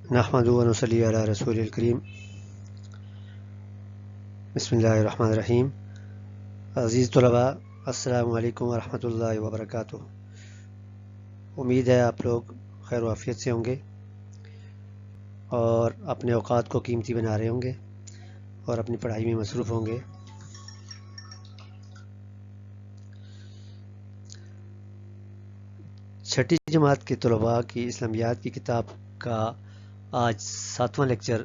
نحمدہ و نصلی علی رسول الکریم بسم اللہ الرحمن الرحیم۔ عزیز طلباء، السلام علیکم ورحمۃ اللہ وبرکاتہ۔ امید ہے آپ لوگ خیر و عافیت سے ہوں گے اور اپنے اوقات کو قیمتی بنا رہے ہوں گے اور اپنی پڑھائی میں مصروف ہوں گے۔ چھٹی جماعت کے طلباء کی اسلامیات کی کتاب کا آج 7واں لیکچر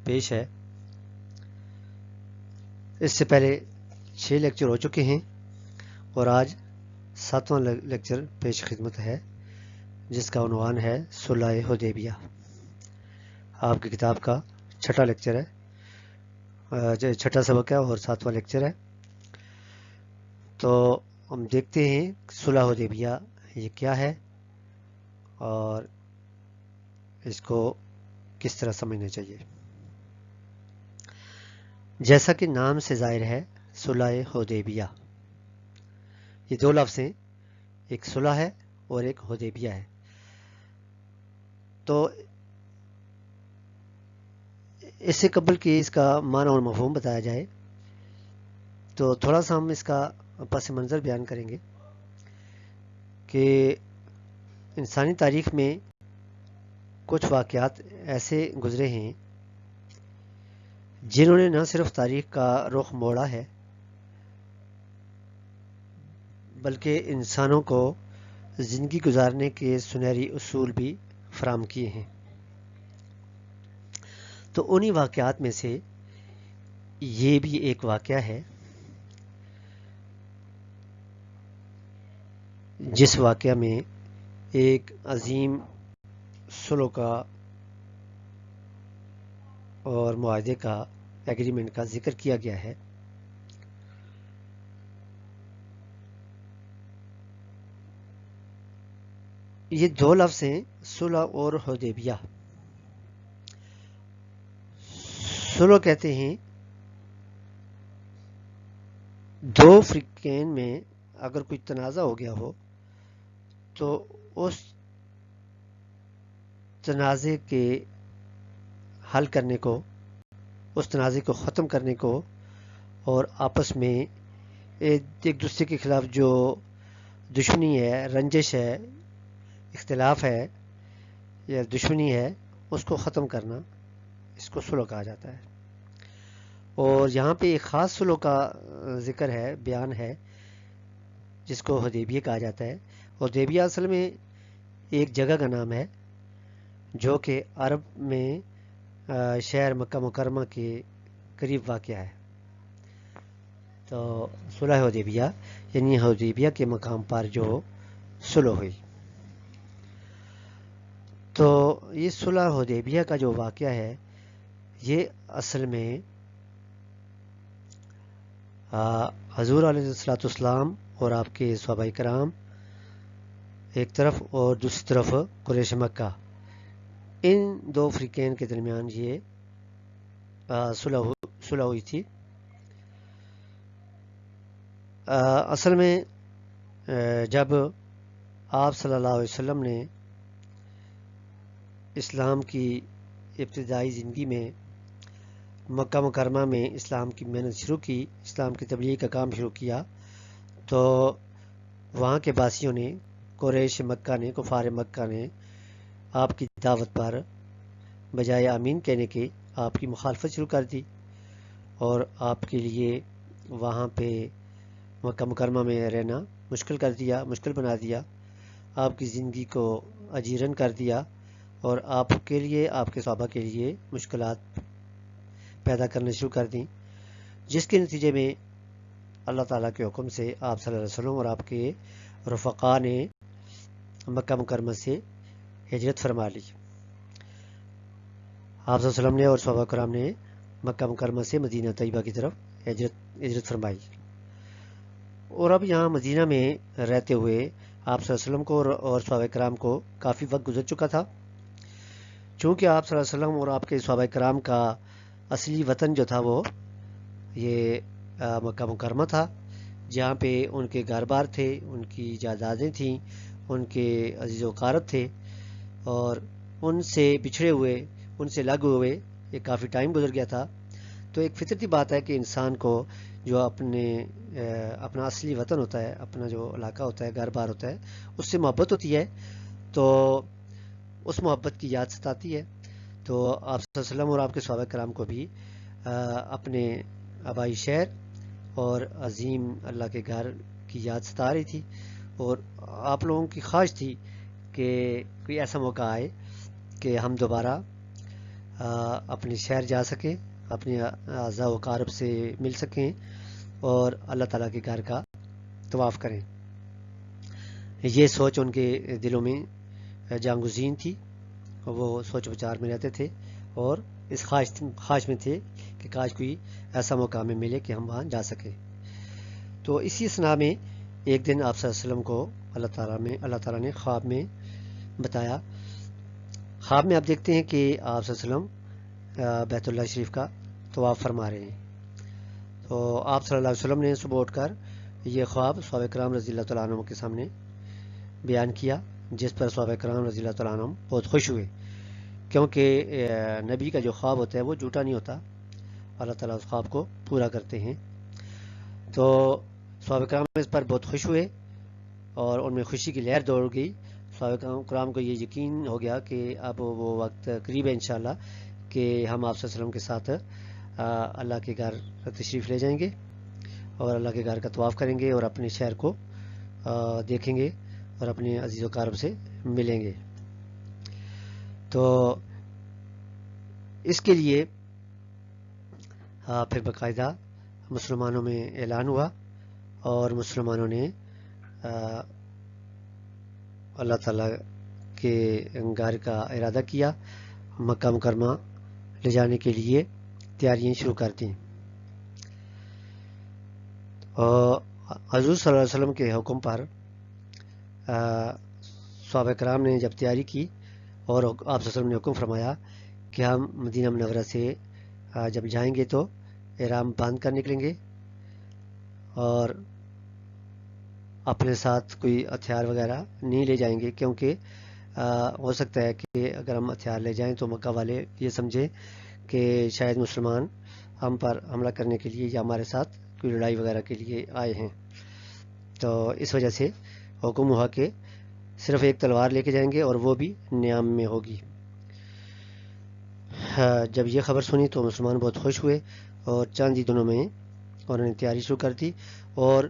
پیش ہے۔ اس سے پہلے 6 لیکچر ہو چکے ہیں اور آج 7واں لیکچر پیش خدمت ہے، جس کا عنوان ہے صلح حدیبیہ۔ آپ کی کتاب کا 6واں لیکچر ہے، 6واں سبق ہے اور 7واں لیکچر ہے۔ تو ہم دیکھتے ہیں صلح حدیبیہ یہ کیا ہے اور اس کو کس طرح سمجھنا چاہیے۔ جیسا کہ نام سے ظاہر ہے، صلح حدیبیہ یہ دو لفظ ہیں، ایک صلح ہے اور ایک حدیبیہ ہے۔ تو اس سے قبل کہ اس کا معنی اور مفہوم بتایا جائے تو تھوڑا سا ہم اس کا پس منظر بیان کریں گے کہ انسانی تاریخ میں کچھ واقعات ایسے گزرے ہیں جنہوں نے نہ صرف تاریخ کا رخ موڑا ہے بلکہ انسانوں کو زندگی گزارنے کے سنہری اصول بھی فراہم کیے ہیں۔ تو انہی واقعات میں سے یہ بھی ایک واقعہ ہے جس واقعہ میں ایک عظیم صلح کا اور معاہدے کا ایگریمنٹ کا ذکر کیا گیا ہے۔ یہ دو لفظ ہیں، صلح اور حدیبیہ۔ صلح کہتے ہیں دو فریقین میں اگر کوئی تنازع ہو گیا ہو تو اس تنازع کے حل کرنے کو، اس تنازع کو ختم کرنے کو اور آپس میں ایک دوسرے کے خلاف جو دشمنی ہے، رنجش ہے، اختلاف ہے یا دشمنی ہے، اس کو ختم کرنا، اس کو صلح کہا جاتا ہے۔ اور یہاں پہ ایک خاص صلح کا ذکر ہے، بیان ہے، جس کو حدیبیہ کہا جاتا ہے۔ حدیبیہ اصل میں ایک جگہ کا نام ہے جو کہ عرب میں شہر مکہ مکرمہ کے قریب واقع ہے۔ تو صلح حدیبیہ یعنی حدیبیہ کے مقام پر جو صلح ہوئی۔ تو یہ صلح حدیبیہ کا جو واقعہ ہے یہ اصل میں حضور علیہ السلام اور آپ کے صحابہ کرام ایک طرف اور دوسری طرف قریش مکہ، ان دو فریقین کے درمیان یہ صلح ہوئی تھی۔ اصل میں جب آپ صلی اللہ علیہ وسلم نے اسلام کی ابتدائی زندگی میں مکہ مکرمہ میں اسلام کی محنت شروع کی، اسلام کی تبلیغ کا کام شروع کیا، تو وہاں کے باسیوں نے، قریش مکہ نے، کفار مکہ نے آپ کی دعوت پر بجائے آمین کہنے کے آپ کی مخالفت شروع کر دی اور آپ کے لیے وہاں پہ مکہ مکرمہ میں رہنا مشکل بنا دیا، آپ کی زندگی کو اجیرن کر دیا اور آپ کے لیے، آپ کے صحابہ کے لیے مشکلات پیدا کرنے شروع کر دیں، جس کے نتیجے میں اللہ تعالیٰ کے حکم سے آپ صلی اللہ علیہ وسلم اور آپ کے رفقا نے مکہ مکرمہ سے ہجرت فرما لی۔ آپ صلی اللہ علیہ وسلم نے اور صحابہ کرام نے مکہ مکرمہ سے مدینہ طیبہ کی طرف ہجرت فرمائی۔ اور اب یہاں مدینہ میں رہتے ہوئے آپ صلی اللہ علیہ وسلم کو اور صحابہ کرام کو کافی وقت گزر چکا تھا، چونکہ آپ صلی اللہ علیہ وسلم اور آپ کے صحابہ کرام کا اصلی وطن جو تھا وہ یہ مکہ مکرمہ تھا، جہاں پہ ان کے گھر بار تھے، ان کی جائیدادیں تھیں، ان کے عزیز و اقارب تھے اور ان سے بچھڑے ہوئے، ان سے الگ ہوئے یہ کافی ٹائم گزر گیا تھا. تو ایک فطرتی بات ہے کہ انسان کو جو اپنا اصلی وطن ہوتا ہے، اپنا جو علاقہ ہوتا ہے، گھر بار ہوتا ہے، اس سے محبت ہوتی ہے. تو اس محبت کی یاد ستاتی ہے. تو آپ صلی اللہ علیہ وسلم اور آپ کے صحابہ کرام کو بھی اپنے آبائی شہر اور عظیم اللہ کے گھر کی یاد ستا رہی تھی، اور آپ لوگوں کی خواہش تھی کہ کوئی ایسا موقع آئے کہ ہم دوبارہ اپنے شہر جا سکیں، اپنے اعزاء و اقارب سے مل سکیں اور اللہ تعالیٰ کے گھر کا طواف کریں. یہ سوچ ان کے دلوں میں جانگزین تھی، وہ سوچ وچار میں رہتے تھے اور اس خواہش میں تھے کہ کاش کوئی ایسا موقع ہمیں ملے کہ ہم وہاں جا سکیں. تو اسی اسنا میں ایک دن آپ صلی اللہ علیہ وسلم کو اللہ تعالیٰ نے خواب میں بتایا. خواب میں آپ دیکھتے ہیں کہ آپ صلی اللہ علیہ وسلم بیت اللہ شریف کا طواف فرما رہے ہیں. تو آپ صلی اللہ علیہ وسلم نے صبح اٹھ کر یہ خواب صحابہ کرام رضی اللہ تعالیٰ عنہ کے سامنے بیان کیا، جس پر صحابہ کرام رضی اللہ تعالیٰ عنہ بہت خوش ہوئے، کیونکہ نبی کا جو خواب ہوتا ہے وہ جھوٹا نہیں ہوتا، اللہ تعالیٰ اس خواب کو پورا کرتے ہیں. تو صحابہ کرام اس پر بہت خوش ہوئے اور ان میں خوشی کی لہر دوڑ گئی. صحابہ کرام کو یہ یقین ہو گیا کہ اب وہ وقت قریب ہے انشاءاللہ کہ ہم آپ صلی اللہ علیہ وسلم کے ساتھ اللہ کے گھر تشریف لے جائیں گے اور اللہ کے گھر کا طواف کریں گے اور اپنے شہر کو دیکھیں گے اور اپنے عزیز و اقارب سے ملیں گے. تو اس کے لیے پھر باقاعدہ مسلمانوں میں اعلان ہوا اور مسلمانوں نے اللہ تعالیٰ کے گھر کا ارادہ کیا، مکہ مکرمہ لے جانے کے لیے تیاریاں شروع کر دیں. اور حضور صلی اللہ علیہ وسلم کے حکم پر صحابہ کرام نے جب تیاری کی اور آپ صلی اللہ علیہ وسلم نے حکم فرمایا کہ ہم مدینہ منورہ سے جب جائیں گے تو احرام باندھ کر نکلیں گے اور اپنے ساتھ کوئی ہتھیار وغیرہ نہیں لے جائیں گے، کیونکہ ہو سکتا ہے کہ اگر ہم ہتھیار لے جائیں تو مکہ والے یہ سمجھیں کہ شاید مسلمان ہم پر حملہ کرنے کے لیے یا ہمارے ساتھ کوئی لڑائی وغیرہ کے لیے آئے ہیں. تو اس وجہ سے حکم ہوا کہ صرف ایک تلوار لے کے جائیں گے اور وہ بھی نیام میں ہوگی. جب یہ خبر سنی تو مسلمان بہت خوش ہوئے اور چند ہی دنوں میں انہوں نے تیاری شروع کر دی اور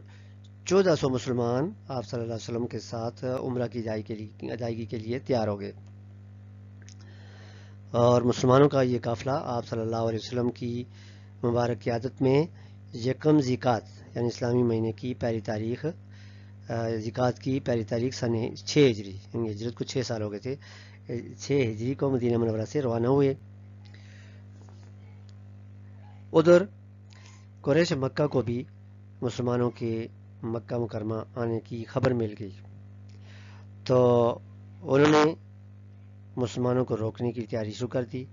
1400 مسلمان آپ صلی اللہ علیہ وسلم کے ساتھ عمرہ کی ادائیگی کے لیے تیار ہو گئے. اور مسلمانوں کا یہ قافلہ آپ صلی اللہ علیہ وسلم کی مبارک قیادت میں یکم ذیقات یعنی اسلامی مہینے کی پہلی تاریخ ذیقات کی پہلی تاریخ سن 6 ہجری، یعنی ہجرت کو 6 سال ہو گئے تھے، 6 ہجری کو مدینہ منورہ سے روانہ ہوئے. ادھر قریش مکہ کو بھی مسلمانوں کے مکہ مکرمہ آنے کی خبر مل گئی، تو انہوں نے مسلمانوں کو روکنے کی تیاری شروع کر دی.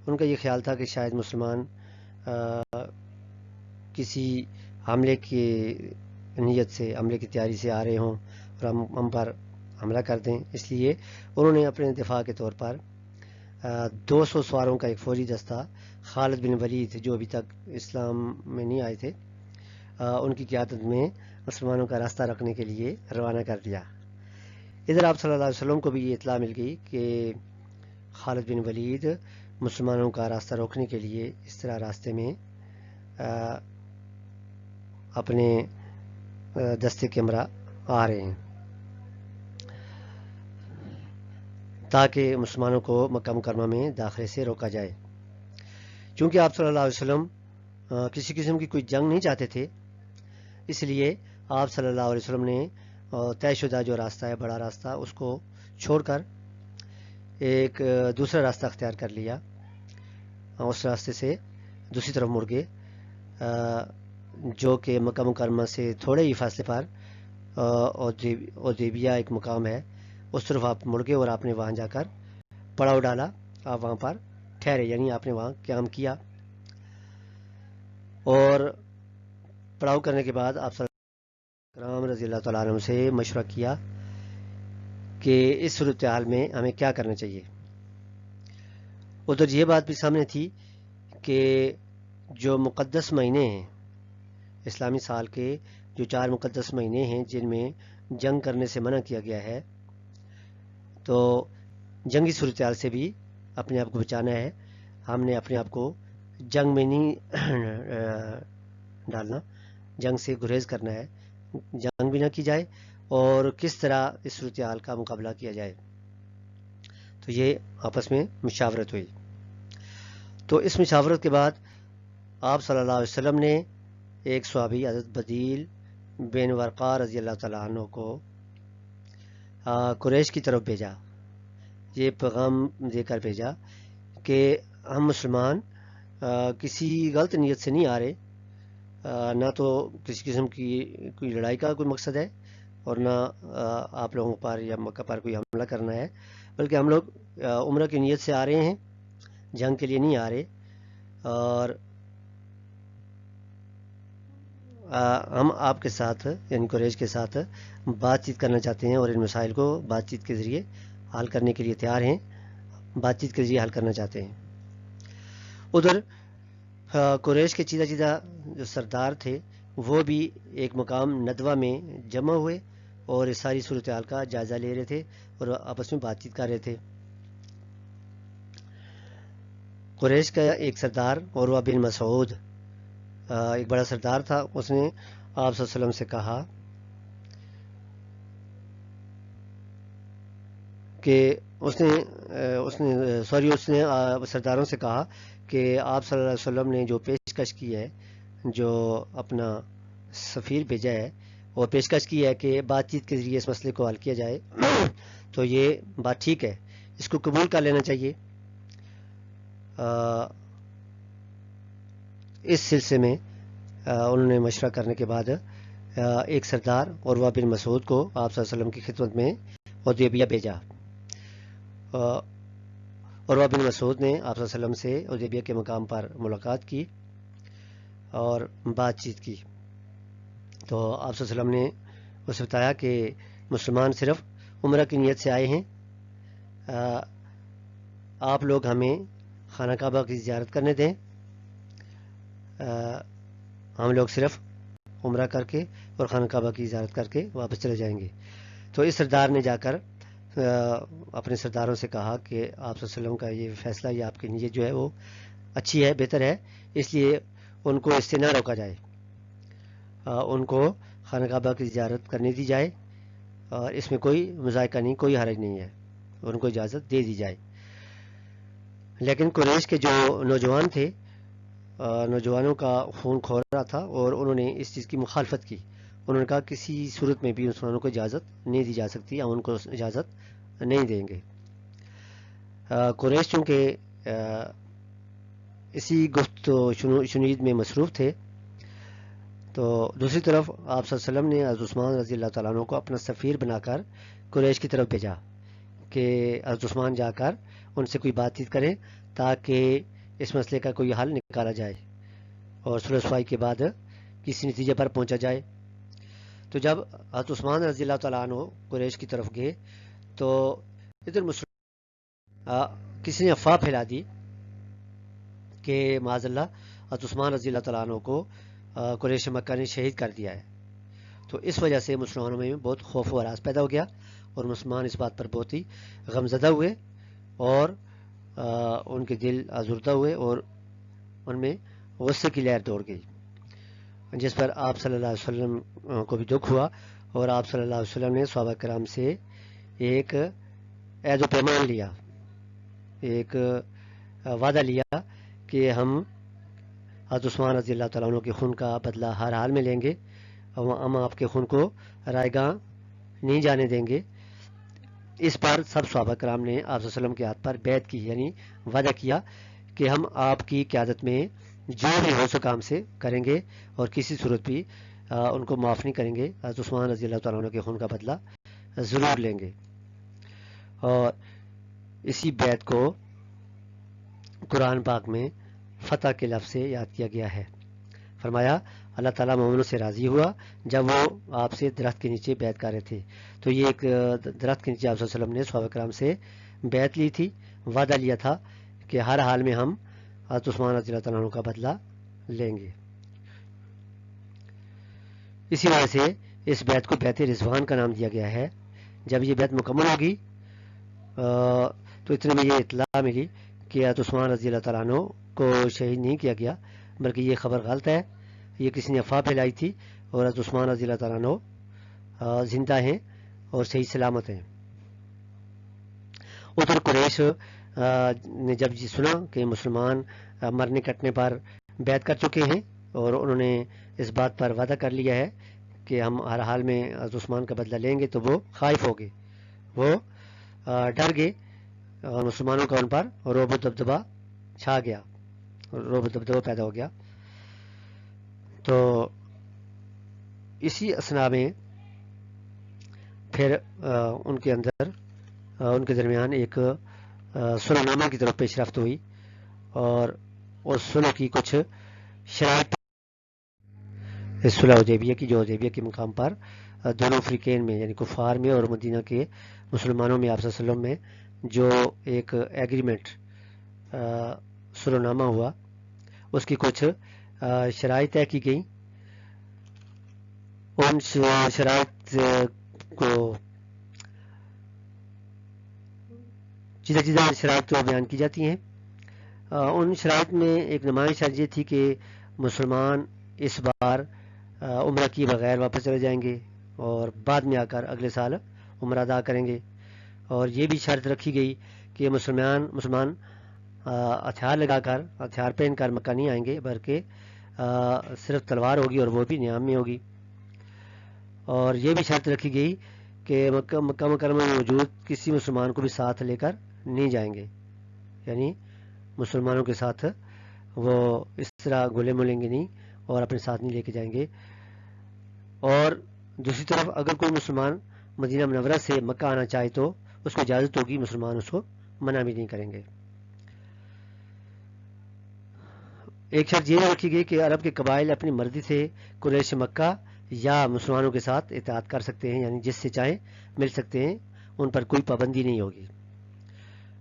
ان کا یہ خیال تھا کہ شاید مسلمان کسی حملے کی نیت سے، حملے کی تیاری سے آ رہے ہوں اور ہم پر حملہ کر دیں. اس لیے انہوں نے اپنے دفاع کے طور پر 200 سواروں کا ایک فوجی دستہ خالد بن ولید جو ابھی تک اسلام میں نہیں آئے تھے ان کی قیادت میں مسلمانوں کا راستہ رکھنے کے لیے روانہ کر دیا. ادھر آپ صلی اللہ علیہ وسلم کو بھی یہ اطلاع مل گئی کہ خالد بن ولید مسلمانوں کا راستہ روکنے کے لیے اس طرح راستے میں اپنے دستے کے ہمراہ آ رہے ہیں تاکہ مسلمانوں کو مکہ مکرمہ میں داخلے سے روکا جائے. چونکہ آپ صلی اللہ علیہ وسلم کسی قسم کی کوئی جنگ نہیں چاہتے تھے، اس لیے آپ صلی اللہ علیہ وسلم نے طے شدہ جو راستہ ہے، بڑا راستہ، اس کو چھوڑ کر ایک دوسرا راستہ اختیار کر لیا. اس راستے سے دوسری طرف مڑ گئے جو کہ مکہ مکرمہ سے تھوڑے ہی فاصلے پر اودیبیہ ایک مقام ہے، اس طرف آپ مڑ گئے اور آپ نے وہاں جا کر پڑاؤ ڈالا، آپ وہاں پر ٹھہرے، یعنی آپ نے وہاں قیام کیا. اور پڑاؤ کرنے کے بعد آپ صلی اللہ علیہ وسلم رضی اللہ تعالیٰ عنہ سے مشورہ کیا کہ اس صورتحال میں ہمیں کیا کرنا چاہیے. ادھر یہ بات بھی سامنے تھی کہ جو مقدس مہینے ہیں اسلامی سال کے، جو 4 مقدس مہینے ہیں جن میں جنگ کرنے سے منع کیا گیا ہے، تو جنگی صورتحال سے بھی اپنے آپ کو بچانا ہے. ہم نے اپنے آپ کو جنگ میں نہیں ڈالنا، جنگ سے گریز کرنا ہے، جنگ بھی نہ کی جائے، اور کس طرح اس صورتحال کا مقابلہ کیا جائے. تو یہ آپس میں مشاورت ہوئی. تو اس مشاورت کے بعد آپ صلی اللہ علیہ وسلم نے ایک صحابی حضرت بدیل بن ورقا رضی اللہ تعالیٰ عنہ کو قریش کی طرف بھیجا. یہ پیغام دے کر بھیجا کہ ہم مسلمان کسی غلط نیت سے نہیں آ رہے، نہ تو کسی قسم کی کوئی لڑائی کا کوئی مقصد ہے، اور نہ آپ لوگوں پر یا مکہ پر کوئی حملہ کرنا ہے، بلکہ ہم لوگ عمرہ کی نیت سے آ رہے ہیں، جنگ کے لیے نہیں آ رہے. اور ہم آپ کے ساتھ یعنی قریش کے ساتھ بات چیت کرنا چاہتے ہیں، اور ان مسائل کو بات چیت کے ذریعے حل کرنے کے لیے تیار ہیں، بات چیت کے ذریعے حل کرنا چاہتے ہیں. ادھر قریش کے چیدہ جو سردار تھے وہ بھی ایک مقام ندوہ میں جمع ہوئے اور اس ساری صورتحال کا جائزہ لے رہے تھے اور آپس میں بات چیت کر رہے تھے. قریش کا ایک سردار عروہ بن مسعود ایک بڑا سردار تھا. اس نے آپ صلی اللہ علیہ وسلم سے کہا کہ اس نے سرداروں سے کہا کہ آپ صلی اللہ علیہ وسلم نے جو پیشکش کی ہے، جو اپنا سفیر بھیجا ہے اور پیشکش کی ہے کہ بات چیت کے ذریعے اس مسئلے کو حل کیا جائے، تو یہ بات ٹھیک ہے، اس کو قبول کر لینا چاہیے. اس سلسلے میں انہوں نے مشورہ کرنے کے بعد ایک سردار عروہ بن مسعود کو آپ صلی اللہ علیہ وسلم کی خدمت میں حدیبیہ بھیجا. عروہ بن مسعود نے آپ صلی اللہ علیہ وسلم سے حدیبیہ کے مقام پر ملاقات کی اور بات چیت کی. تو آپ صلی اللہ علیہ وسلم نے اسے بتایا کہ مسلمان صرف عمرہ کی نیت سے آئے ہیں، آپ لوگ ہمیں خانہ کعبہ کی زیارت کرنے دیں، ہم لوگ صرف عمرہ کر کے اور خانہ کعبہ کی زیارت کر کے واپس چلے جائیں گے. تو اس سردار نے جا کر اپنے سرداروں سے کہا کہ آپ صلی اللہ علیہ وسلم کا یہ فیصلہ، یہ آپ کی نیت جو ہے وہ اچھی ہے، بہتر ہے، اس لیے ان کو اس سے نہ روکا جائے، ان کو خانہ کعبہ کی زیارت کرنے دی جائے، اور اس میں کوئی مذائقہ نہیں، کوئی حرج نہیں ہے، ان کو اجازت دے دی جائے. لیکن قریش کے جو نوجوان تھے، نوجوانوں کا خون کھول رہا تھا اور انہوں نے اس چیز کی مخالفت کی. انہوں نے کہا کسی صورت میں بھی مسلمانوں کو اجازت نہیں دی جا سکتی، ہم ان کو اجازت نہیں دیں گے. قریش چونکہ اسی گفت و شنید میں مصروف تھے، تو دوسری طرف آپ صلی اللہ علیہ وسلم نے حضرت عثمان رضی اللہ تعالیٰ عنہ کو اپنا سفیر بنا کر قریش کی طرف بھیجا کہ حضرت عثمان جا کر ان سے کوئی بات چیت کریں تاکہ اس مسئلے کا کوئی حل نکالا جائے اور صلح صفائی کے بعد کسی نتیجے پر پہنچا جائے. تو جب حضرت عثمان رضی اللہ تعالیٰ عنہ قریش کی طرف گئے تو ادھر کسی نے افواہ پھیلا دی کہ معاذ اللہ حضرت عثمان رضی اللہ تعالیٰ عنہ کو قریش مکہ نے شہید کر دیا ہے. تو اس وجہ سے مسلمانوں میں بہت خوف و ہراس پیدا ہو گیا اور مسلمان اس بات پر بہت ہی غمزدہ ہوئے اور ان کے دل آزردہ ہوئے اور ان میں غصے کی لہر دوڑ گئی، جس پر آپ صلی اللہ علیہ وسلم کو بھی دکھ ہوا، اور آپ صلی اللہ علیہ وسلم نے صحابہ کرام سے ایک عہد و پیمان لیا، ایک وعدہ لیا کہ ہم حضرت عثمان رضی اللہ تعالیٰ عنہ کے خون کا بدلہ ہر حال میں لیں گے، ہم آپ کے خون کو رائے گاں نہیں جانے دیں گے. اس پر سب صحابہ کرام نے آپ صلی اللہ علیہ وسلم کے ہاتھ پر بیعت کی، یعنی وعدہ کیا کہ ہم آپ کی قیادت میں جو بھی ہو سکا ہم سے کریں گے اور کسی صورت بھی ان کو معاف نہیں کریں گے، حضرت عثمان رضی اللہ تعالیٰ عنہ کے خون کا بدلہ ضرور لیں گے. اور اسی بیعت کو قرآن پاک میں فتح کے لفظ سے یاد کیا گیا ہے. فرمایا اللہ تعالیٰ مومنوں سے راضی ہوا جب وہ آپ سے درخت کے نیچے بیعت کر رہے تھے. تو یہ ایک درخت کے نیچے آپ صلی اللہ علیہ وسلم نے صحابہ کرام سے بیعت لی تھی، وعدہ لیا تھا کہ ہر حال میں ہم حضرت عثمان رضی اللہ تعالیٰ عنہ کا بدلہ لیں گے۔ اسی وجہ سے اس بیعت کو بیعت رضوان کا نام دیا گیا ہے۔ جب یہ بیعت مکمل ہوگی تو اتنے میں یہ اطلاع ملی کہ حضرت عثمان رضی اللہ تعالیٰ عنہ کو شہید نہیں کیا گیا، بلکہ یہ خبر غلط ہے، یہ کسی نے افواہ پھیلائی تھی، اور حضرت عثمان رضی اللہ تعالیٰ عنہ زندہ ہیں اور صحیح سلامت ہیں۔ ادھر قریش نے جب یہ سنا کہ مسلمان مرنے کٹنے پر بیعت کر چکے ہیں اور انہوں نے اس بات پر وعدہ کر لیا ہے کہ ہم ہر حال میں حضرت عثمان کا بدلہ لیں گے، تو وہ خائف ہو گئے، وہ ڈر گئے، اور مسلمانوں کا ان پر رعب و دبدبہ چھا گیا، رعب و دبدبہ پیدا ہو گیا۔ تو اسی اثناء میں پھر ان کے اندر ان کے درمیان ایک صلح نامہ کی طرف پیش رفت ہوئی، اور اس صلح کی کچھ شرائط، اس صلح حدیبیہ کی جو حدیبیہ کے مقام پر دونوں فریقین میں یعنی کفار میں اور مدینہ کے مسلمانوں میں آپ صلی اللہ علیہ وسلم میں جو ایک ایگریمنٹ صلح نامہ ہوا، اس کی کچھ شرائط طے کی گئیں۔ ان شرائط کو چیزیں شرائط تو بیان کی جاتی ہیں۔ ان شرائط میں ایک نمائش یہ تھی کہ مسلمان اس بار عمرہ کی بغیر واپس چلے جائیں گے اور بعد میں آ کر اگلے سال عمرہ ادا کریں گے، اور یہ بھی شرط رکھی گئی کہ مسلمان ہتھیار لگا کر، ہتھیار پہن کر مکہ نہیں آئیں گے، بلکہ صرف تلوار ہوگی اور وہ بھی نیام میں ہوگی۔ اور یہ بھی شرط رکھی گئی کہ مکہ مکرمہ میں موجود کسی مسلمان کو بھی ساتھ لے کر نہیں جائیں گے، یعنی مسلمانوں کے ساتھ وہ اس طرح گلے ملیں گے نہیں اور اپنے ساتھ نہیں لے کے جائیں گے۔ اور دوسری طرف اگر کوئی مسلمان مدینہ منورہ سے مکہ آنا چاہے تو اس کو اجازت ہوگی، مسلمان اس کو منع بھی نہیں کریں گے۔ ایک شرط یہ رکھی گئی کہ عرب کے قبائل اپنی مرضی سے قریش مکہ یا مسلمانوں کے ساتھ اتحاد کر سکتے ہیں، یعنی جس سے چاہیں مل سکتے ہیں، ان پر کوئی پابندی نہیں ہوگی۔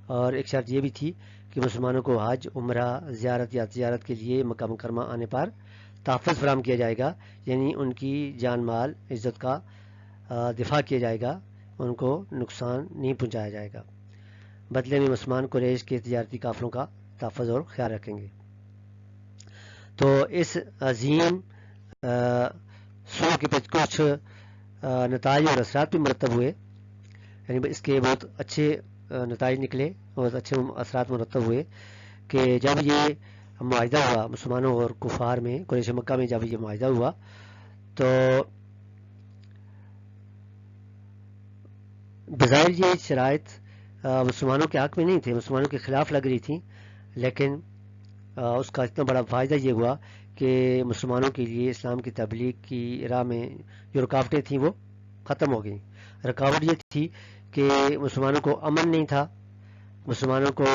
اور ایک شرط یہ بھی تھی کہ مسلمانوں کو حج، عمرہ، زیارت یا تجارت کے لیے مکہ مکرمہ آنے پر تحفظ فراہم کیا جائے گا، یعنی ان کی جان مال عزت کا دفاع کیا جائے گا، ان کو نقصان نہیں پہنچایا جائے گا۔ بدلے میں مسلمان قریش کے تجارتی قافلوں کا تحفظ اور خیال رکھیں گے۔ تو اس عظیم صلح کے کچھ نتائج اور اثرات بھی مرتب ہوئے، یعنی اس کے بہت اچھے نتائج نکلے اور اچھے اثرات مرتب ہوئے کہ جب یہ معاہدہ ہوا مسلمانوں اور کفار میں، قریش مکہ میں جب یہ معاہدہ ہوا تو بظاہر یہ شرائط مسلمانوں کے حق میں نہیں تھے، مسلمانوں کے خلاف لگ رہی تھیں، لیکن اس کا اتنا بڑا فائدہ یہ ہوا کہ مسلمانوں کے لیے اسلام کی تبلیغ کی راہ میں جو رکاوٹیں تھیں وہ ختم ہو گئیں۔ رکاوٹ یہ تھی کہ مسلمانوں کو امن نہیں تھا، مسلمانوں کو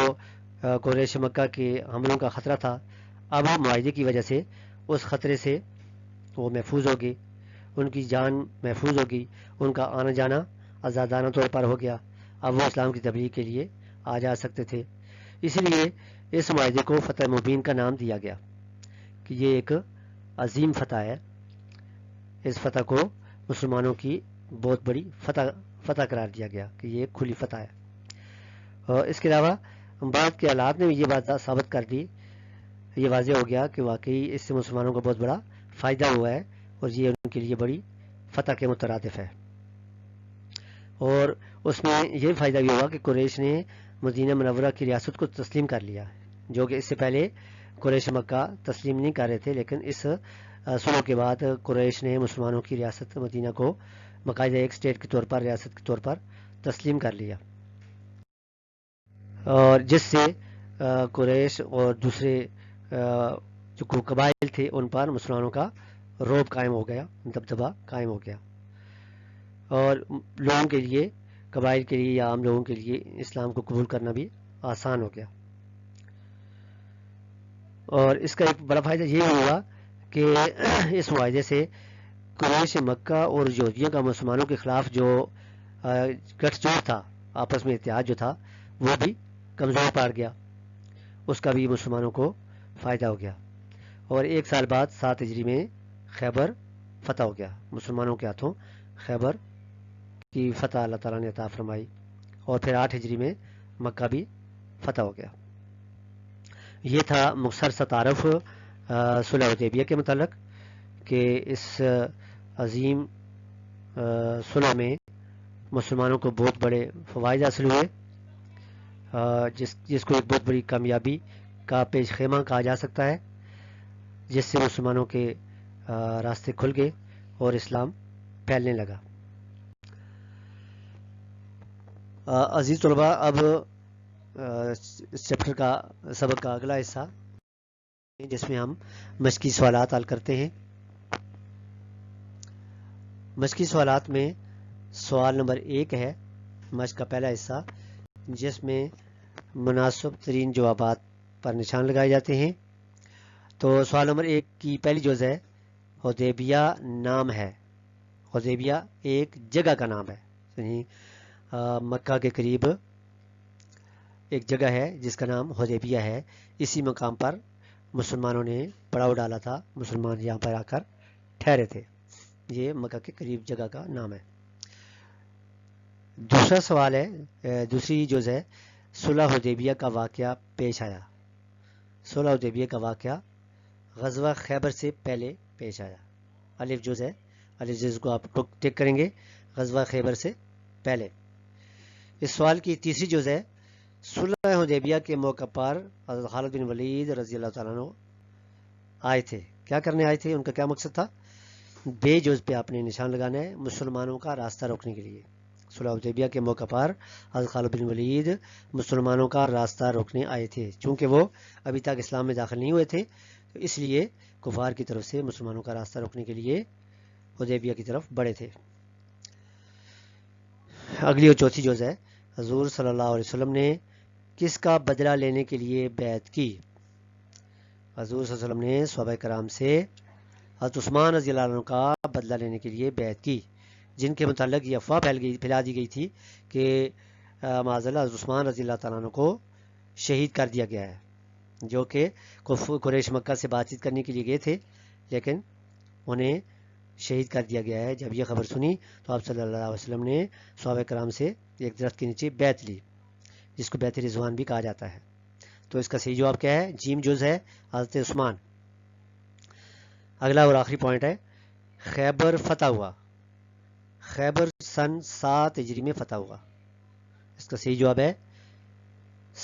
قریش مکہ کے حملوں کا خطرہ تھا۔ اب معاہدے کی وجہ سے اس خطرے سے وہ محفوظ ہو گئے، ان کی جان محفوظ ہوگی، ان کا آنا جانا آزادانہ طور پر ہو گیا، اب وہ اسلام کی تبلیغ کے لیے آ جا سکتے تھے۔ اسی لیے اس معاہدے کو فتح مبین کا نام دیا گیا کہ یہ ایک عظیم فتح ہے۔ اس فتح کو مسلمانوں کی بہت بڑی فتح قرار دیا گیا کہ یہ ایک کھلی فتح ہے۔ اور اس کے علاوہ بعد کے حالات نے بھی یہ بات ثابت کر دی، یہ واضح ہو گیا کہ واقعی اس سے مسلمانوں کو بہت بڑا فائدہ ہوا ہے اور یہ ان کے لیے بڑی فتح کے مترادف ہے۔ اور اس میں یہ فائدہ بھی ہوا کہ قریش نے مدینہ منورہ کی ریاست کو تسلیم کر لیا، جو کہ اس سے پہلے قریش مکہ تسلیم نہیں کر رہے تھے، لیکن اس صلح کے بعد قریش نے مسلمانوں کی ریاست مدینہ کو باقاعدہ ایک اسٹیٹ کے طور پر، ریاست کے طور پر تسلیم کر لیا، اور جس سے قریش اور دوسرے جو قبائل تھے ان پر مسلمانوں کا رعب قائم ہو گیا، دبدبہ قائم ہو گیا، اور لوگوں کے لیے، قبائل کے لیے یا عام لوگوں کے لیے اسلام کو قبول کرنا بھی آسان ہو گیا۔ اور اس کا ایک بڑا فائدہ یہ ہوا کہ اس معاہدے سے قریش مکہ اور یہودیوں کا مسلمانوں کے خلاف جو گٹھ جوڑ تھا، آپس میں اتحاد جو تھا، وہ بھی کمزور پڑ گیا، اس کا بھی مسلمانوں کو فائدہ ہو گیا، اور 1 سال بعد 7 ہجری میں خیبر فتح ہو گیا، مسلمانوں کے ہاتھوں خیبر کی فتح اللہ تعالیٰ نے عطا فرمائی، اور پھر 8 ہجری میں مکہ بھی فتح ہو گیا۔ یہ تھا مختصر سا تعارف صلح حدیبیہ کے متعلق، کہ اس عظیم صلح میں مسلمانوں کو بہت بڑے فوائد حاصل ہوئے، جس کو ایک بہت بڑی کامیابی کا پیش خیمہ کہا جا سکتا ہے، جس سے مسلمانوں کے راستے کھل گئے اور اسلام پھیلنے لگا۔ عزیز طلباء، اب اس چیپٹر کا سبق کا اگلا حصہ، جس میں ہم مشقی سوالات حل کرتے ہیں۔ مشقی سوالات میں سوال نمبر 1 ہے مشق کا پہلا حصہ، جس میں مناسب ترین جوابات پر نشان لگائے جاتے ہیں۔ تو سوال نمبر 1 کی پہلی جز ہے حدیبیہ نام ہے۔ حدیبیہ ایک جگہ کا نام ہے، یعنی مکہ کے قریب ایک جگہ ہے جس کا نام حدیبیہ ہے، اسی مقام پر مسلمانوں نے پڑاؤ ڈالا تھا، مسلمان یہاں پر آ کر ٹھہرے تھے، یہ مکہ کے قریب جگہ کا نام ہے۔ دوسرا سوال ہے، دوسری جز ہے صلح حدیبیہ کا واقعہ پیش آیا۔ صلح حدیبیہ کا واقعہ غزوہ خیبر سے پہلے پیش آیا۔ الف جز ہے، الف جز کو آپ ٹک کریں گے، غزوہ خیبر سے پہلے۔ اس سوال کی تیسری جز ہے صلح حدیبیہ کے موقع پر حضرت خالد بن ولید رضی اللہ تعالیٰ عنہ آئے تھے، کیا کرنے آئے تھے، ان کا کیا مقصد تھا؟ بے جز پہ آپ نے نشان لگانا ہے، مسلمانوں کا راستہ روکنے کے لیے۔ صلح حدیبیہ کے موقع پر حضرت خالد بن ولید مسلمانوں کا راستہ روکنے آئے تھے، چونکہ وہ ابھی تک اسلام میں داخل نہیں ہوئے تھے، تو اس لیے کفار کی طرف سے مسلمانوں کا راستہ روکنے کے لیے حدیبیہ کی طرف بڑھے تھے۔ اگلی اور چوتھی جز ہے حضور صلی اللہ علیہ وسلم نے کس کا بدلہ لینے کے لیے بیعت کی؟ حضور صلی اللہ علیہ وسلم نے صحابہ کرام سے حضرت عثمان رضی اللہ عنہ کا بدلہ لینے کے لیے بیعت کی، جن کے متعلق یہ افواہ پھیلا دی گئی تھی کہ معاذ اللہ حضرت عثمان رضی اللہ تعالیٰ عنہ کو شہید کر دیا گیا ہے، جو کہ قریش مکہ سے بات چیت کرنے کے لیے گئے تھے، لیکن انہیں شہید کر دیا گیا ہے۔ جب یہ خبر سنی تو آپ صلی اللہ علیہ وسلم نے صحابہ کرام سے ایک درخت کے نیچے بیعت لی، جس کو بیعت رضوان بھی کہا جاتا ہے۔ تو اس کا صحیح جواب کیا ہے؟ جیم جز ہے، حضرت عثمان۔ اگلا اور آخری پوائنٹ ہے خیبر فتح ہوا۔ خیبر سن 7 ہجری میں فتح ہوا، اس کا صحیح جواب ہے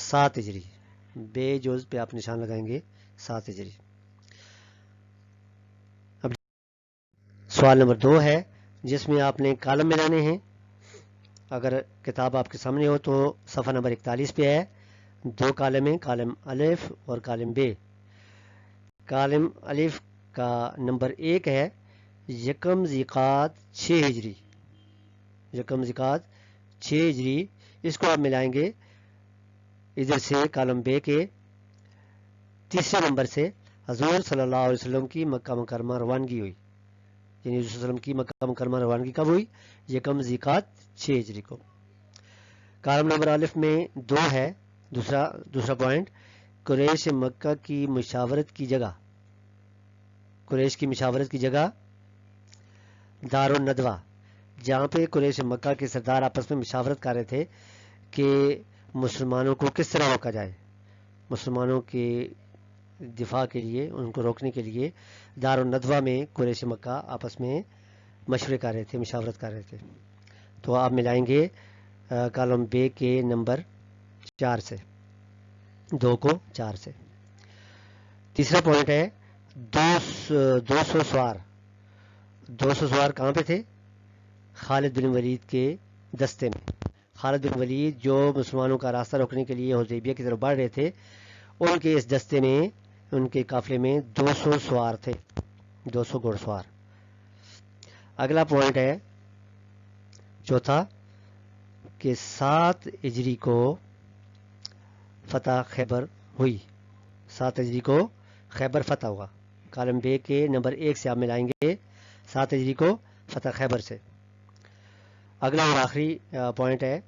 7 ہجری، بے جز پہ آپ نشان لگائیں گے 7 ہجری۔ اب سوال نمبر 2 ہے، جس میں آپ نے کالم ملانے ہیں۔ اگر کتاب آپ کے سامنے ہو تو صفحہ نمبر 41 پہ ہے، 2 کالم ہیں، کالم الف اور کالم بے۔ کالم الف کا نمبر 1 ہے یکم ذیقعد 6 ہجری، یکم ذیقعد 6 ہجری، اس کو آپ ملائیں گے ادھر سے کالم بے کے تیسرے نمبر سے حضور صلی اللہ علیہ وسلم کی مکہ مکرمہ روانگی ہوئی، یعنی حضور صلی اللہ علیہ وسلم کی مکہ مکرمہ روانگی کب ہوئی؟ یکم ذیقعد 6 ہجری کو۔ کالم نمبر الف میں 2 ہے، دوسرا پوائنٹ، قریش مکہ کی مشاورت کی جگہ، قریش کی مشاورت کی جگہ دار الندوہ، جہاں پہ قریش مکہ کے سردار آپس میں مشاورت کر رہے تھے کہ مسلمانوں کو کس طرح روکا جائے، مسلمانوں کے دفاع کے لیے، ان کو روکنے کے لیے دار الندوہ میں قریش مکہ آپس میں مشورے کر رہے تھے، مشاورت کر رہے تھے۔ تو آپ ملائیں گے کالم بے کے نمبر 4 سے، 2 کو 4 سے۔ تیسرا پوائنٹ ہے 200 سوار، 200 سوار کہاں پہ تھے؟ خالد بن ولید کے دستے میں۔ خالد بن ولید جو مسلمانوں کا راستہ روکنے کے لیے حدیبیہ کی طرف بڑھ رہے تھے، ان کے اس دستے میں، ان کے قافلے میں 200 سوار تھے، 200 گھوڑ سوار۔ اگلا پوائنٹ ہے چوتھا کہ 7 ہجری کو فتح خیبر ہوئی، 7 ہجری کو خیبر فتح ہوا۔ کالم بے کے نمبر 1 سے آپ ملائیں گے 7 ہجری کو فتح خیبر سے۔ اگلا اور آخری پوائنٹ ہے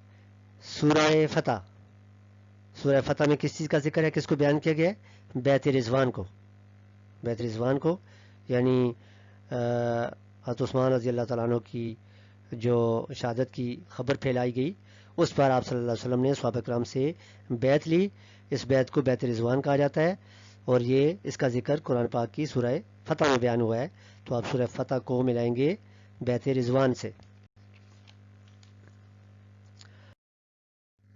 سورہ فتح، سورہ فتح میں کس چیز کا ذکر ہے، کس کو بیان کیا گیا ہے؟ بیعت رضوان کو. بیعت رضوان کو یعنی حضرت عثمان رضی اللہ تعالیٰ عنہ کی جو شہادت کی خبر پھیلائی گئی، اس پر آپ صلی اللہ علیہ وسلم نے صحابہ کرام سے بیعت لی. اس بیعت کو بیعت رضوان کہا جاتا ہے، اور یہ اس کا ذکر قرآن پاک کی سورہ فتح میں بیان ہوا ہے. تو آپ سورہ فتح کو ملائیں گے بیعت رضوان سے.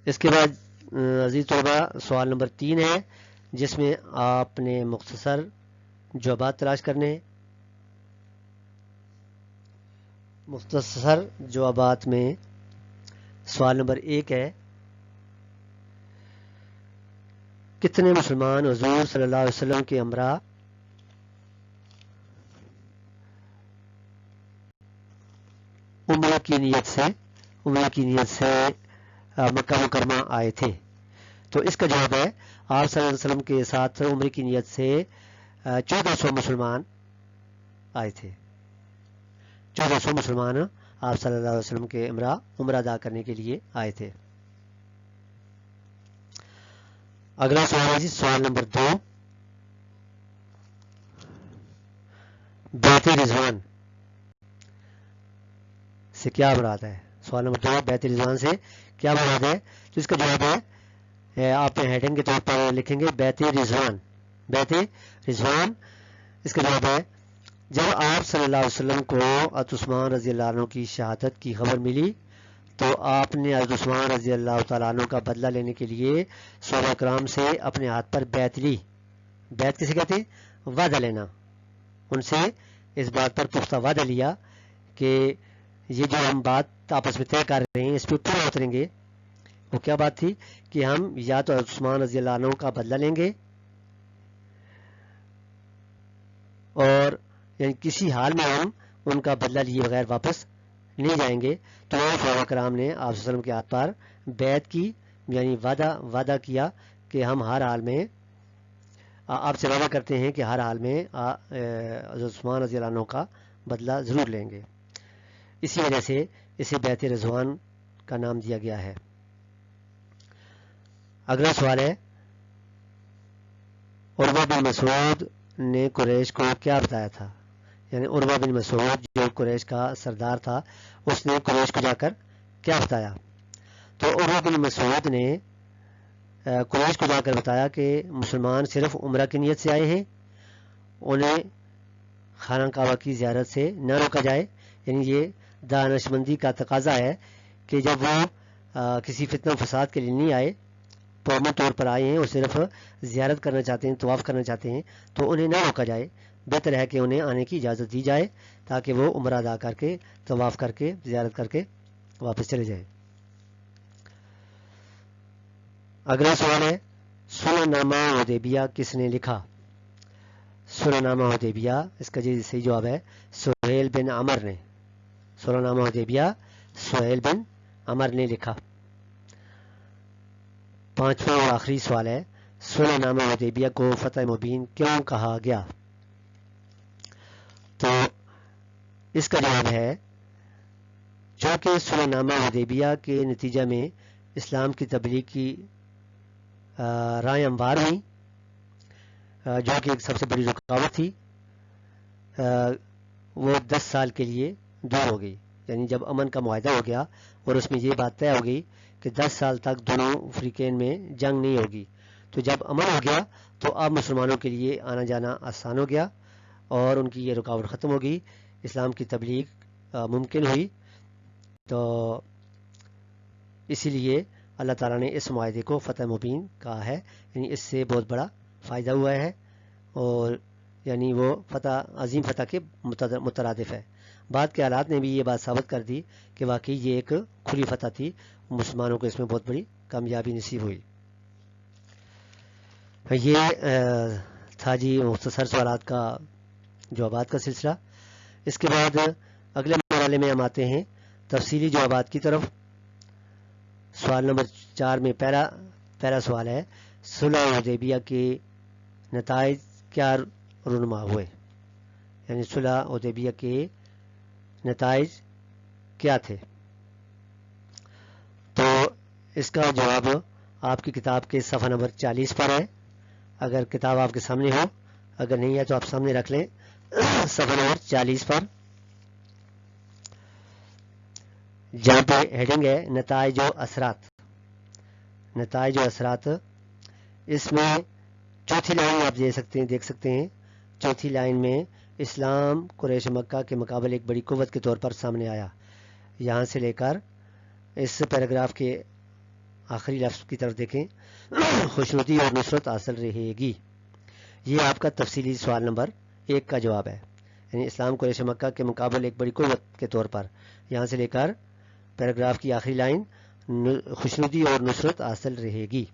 اس کے بعد عزیز طلبہ سوال نمبر 3 ہے، جس میں آپ نے مختصر جوابات تلاش کرنے ہیں. مختصر جوابات میں سوال نمبر 1 ہے، کتنے مسلمان حضور صلی اللہ علیہ وسلم کے ہمراہ عمرہ کی نیت سے مکہ مکرمہ آئے تھے؟ تو اس کا جواب ہے، آپ صلی اللہ علیہ وسلم کے ساتھ عمرے کی نیت سے 1400 مسلمان آئے تھے. 1400 مسلمان آپ صلی اللہ علیہ وسلم کے عمرہ ادا کرنے کے لیے آئے تھے. اگلا سوال ہے جی، سوال نمبر 2، بیعت رضوان سے کیا مراد ہے؟ سوال نمبر 2 بیعت رضوان سے کیا مراد ہے؟ تو اس کا جواب ہے، آپ ہیڈنگ کے طور پر لکھیں گے بیعت رضوان. بیعت رضوان اس کا جواب ہے، جب آپ صلی اللہ علیہ وسلم کو حضرت عثمان رضی اللہ عنہ کی شہادت کی خبر ملی تو آپ نے حضرت عثمان رضی اللہ تعالیٰ عنہ کا بدلہ لینے کے لیے صحابہ کرام سے اپنے ہاتھ پر بیعت لی. بیعت کسے کہتے ہیں؟ وعدہ لینا. ان سے اس بات پر پختہ وعدہ لیا کہ یہ جو ہم بات آپس میں طے کر رہے ہیں اس پہ پورا اتریں گے. وہ کیا بات تھی کہ ہم یا تو حضرت عثمان رضی اللہ عنہ کا بدلہ لیں گے، اور یعنی کسی حال میں ہم ان کا بدلہ لیے بغیر واپس نہیں جائیں گے. تو صحابہ کرام نے آپ صلی اللہ علیہ وسلم کے ہاتھ پر بیعت کی، یعنی وعدہ کیا کہ ہم ہر حال میں آپ سے وعدہ کرتے ہیں کہ ہر حال میں حضرت عثمان رضی اللہ عنہ کا بدلہ ضرور لیں گے. اسی وجہ سے اسے بیعت رضوان کا نام دیا گیا ہے. اگلا سوال ہے، عروہ بن مسعود نے قریش کو کیا بتایا تھا؟ یعنی عروہ بن مسعود جو قریش کا سردار تھا، اس نے قریش کو جا کر کیا بتایا؟ تو عروہ بن مسعود نے قریش کو جا کر بتایا کہ مسلمان صرف عمرہ کی نیت سے آئے ہیں، انہیں خانہ کعبہ کی زیارت سے نہ روکا جائے. یعنی یہ دانشمندی کا تقاضا ہے کہ جب وہ کسی فتنہ و فساد کے لیے نہیں آئے، پرامن طور پر آئے ہیں اور صرف زیارت کرنا چاہتے ہیں، طواف کرنا چاہتے ہیں، تو انہیں نہ روکا جائے. بہتر ہے کہ انہیں آنے کی اجازت دی جائے تاکہ وہ عمرہ ادا کر کے طواف کر کے زیارت کر کے واپس چلے جائیں. اگلا سوال ہے، صلح نامہ حدیبیہ کس نے لکھا؟ صلح نامہ حدیبیہ اس کا صحیح جواب ہے سہیل بن عمر نے. صلح نامہ حدیبیہ سہیل بن عمر نے لکھا. 5واں اور آخری سوال ہے، صلح نامہ حدیبیہ کو فتح مبین کیوں کہا گیا؟ تو اس کا جواب ہے، چونکہ صلح نامہ حدیبیہ کے نتیجہ میں اسلام کی تبلیغ کی رائے ہموار ہوئی، جو کہ ایک سب سے بڑی رکاوٹ تھی، وہ 10 سال کے لیے دور ہو گئی. یعنی جب امن کا معاہدہ ہو گیا اور اس میں یہ بات طے ہو گئی کہ 10 سال تک دونوں فریقین میں جنگ نہیں ہوگی، تو جب امن ہو گیا تو اب مسلمانوں کے لیے آنا جانا آسان ہو گیا اور ان کی یہ رکاوٹ ختم ہو گئی، اسلام کی تبلیغ ممکن ہوئی. تو اسی لیے اللہ تعالیٰ نے اس معاہدے کو فتح مبین کہا ہے. یعنی اس سے بہت بڑا فائدہ ہوا ہے، اور یعنی وہ عظیم فتح کے مترادف ہے. بعد کے حالات نے بھی یہ بات ثابت کر دی کہ واقعی یہ ایک کھلی فتح تھی، مسلمانوں کو اس میں بہت بڑی کامیابی نصیب ہوئی. یہ تھا جی مختصر سوالات کا جوابات کا سلسلہ. اس کے بعد اگلے مرحلے میں ہم آتے ہیں تفصیلی جوابات کی طرف. سوال نمبر 4 میں پہلا سوال ہے، صلح حدیبیہ کے نتائج کیا رونما ہوئے؟ یعنی صلح حدیبیہ کے نتائج کیا تھے؟ تو اس کا جواب آپ کی کتاب کے صفحہ نمبر 40 پر ہے. اگر کتاب آپ کے سامنے ہو، اگر نہیں ہے تو آپ سامنے رکھ لیں. صفحہ نمبر 40 پر جہاں پہ ہیڈنگ ہے نتائج و اثرات. نتائج و اثرات، اس میں چوتھی لائن آپ دیکھ سکتے ہیں. چوتھی لائن میں اسلام قریش مکہ کے مقابل ایک بڑی قوت کے طور پر سامنے آیا. یہاں سے لے کر اس پیراگراف کے آخری لفظ کی طرف دیکھیں. خوشنودی اور نصرت حاصل رہے گی. یہ آپ کا تفصیلی سوال نمبر 1 کا جواب ہے. یعنی اسلام قریش مکہ کے مقابل ایک بڑی قوت کے طور پر، یہاں سے لے کر پیراگراف کی آخری لائن خوشنودی اور نصرت حاصل رہے گی.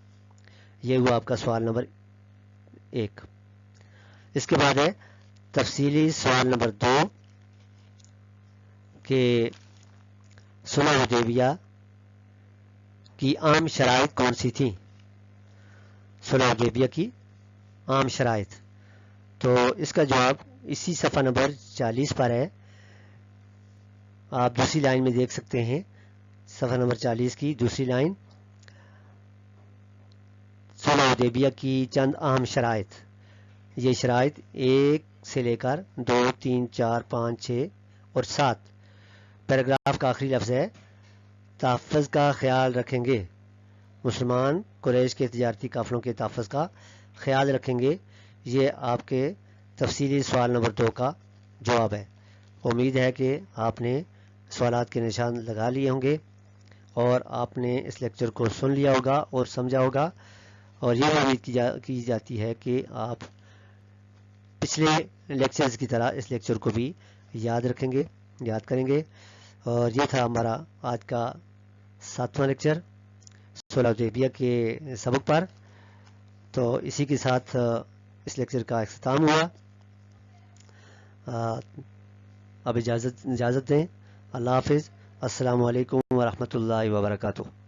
یہ ہوا آپ کا سوال نمبر 1. اس کے بعد ہے تفصیلی سوال نمبر 2 کہ صلح حدیبیہ کی عام شرائط کون سی تھیں. صلح حدیبیہ کی عام شرائط، تو اس کا جواب اسی صفحہ نمبر 40 پر ہے. آپ دوسری لائن میں دیکھ سکتے ہیں، صفحہ نمبر 40 کی دوسری لائن، صلح حدیبیہ کی چند اہم شرائط. یہ شرائط 1 سے لے کر 2 3 4 5 6 اور 7. پیراگراف کا آخری لفظ ہے تحفظ کا خیال رکھیں گے. مسلمان قریش کے تجارتی قافلوں کے تحفظ کا خیال رکھیں گے. یہ آپ کے تفصیلی سوال نمبر 2 کا جواب ہے. امید ہے کہ آپ نے سوالات کے نشان لگا لیے ہوں گے اور آپ نے اس لیکچر کو سن لیا ہوگا اور سمجھا ہوگا، اور یہ امید کی جاتی ہے کہ آپ پچھلے لیکچرز کی طرح اس لیکچر کو بھی یاد کریں گے. اور یہ تھا ہمارا آج کا 7واں لیکچر صلح حدیبیہ کے سبق پر. تو اسی کے ساتھ اس لیکچر کا اختتام ہوا. اب اجازت دیں. اللہ حافظ. السلام علیکم ورحمۃ اللہ وبرکاتہ.